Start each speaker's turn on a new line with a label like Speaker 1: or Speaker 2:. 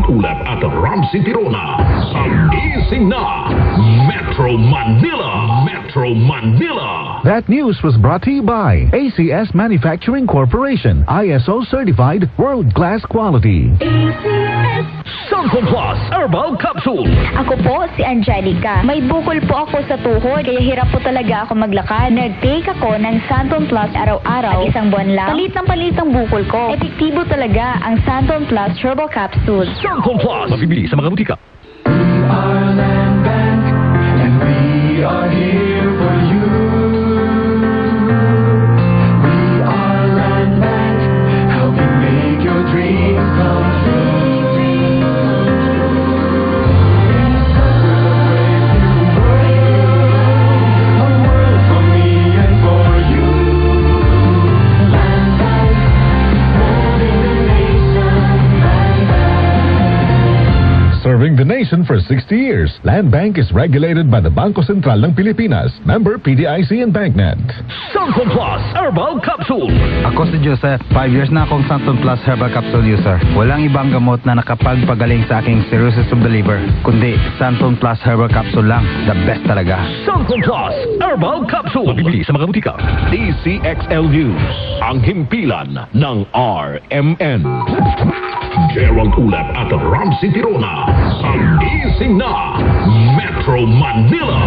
Speaker 1: Ulap at Ramsey Tirona sa gising na Metro Manila. Metro Manila.
Speaker 2: That news was brought to you by ACS Manufacturing Corporation, ISO certified world-class quality.
Speaker 1: Santon Plus Herbal Capsule.
Speaker 3: Ako po si Angelica. May bukol po ako sa tuhod, kaya hirap po talaga ako maglakad. Nag-take ako ng Santon Plus araw-araw at isang buwan lang. Palit ang bukol ko. Epektibo talaga ang Santon Plus Herbal Capsule.
Speaker 1: Santon Plus. Mabibili sa mga butika.
Speaker 4: We are Land Bank, and we are here for you. We are Land Bank, helping make your dreams come true. A world for me and for you. Land Bank, molding the nation. Land Bank.
Speaker 2: Serving the nation for 60 years, Land Bank is regulated by the Bangko Sentral ng Pilipinas, member PDIC and BancNet.
Speaker 1: Santon Plus Herbal Capsule.
Speaker 5: Ako si Joseph. 5 years na akong Santon Plus Herbal Capsule user. Walang ibang gamot na nakapagpagaling sa aking cirrhosis of the liver, kundi Santon Plus Herbal Capsule lang. The best talaga.
Speaker 1: Santon Plus Herbal Capsule. Mabibili sa mga butika. DCXL News. Ang himpilan ng RMN. Gerald Ulap at Ramsey Tirona sa gising na Metro Manila.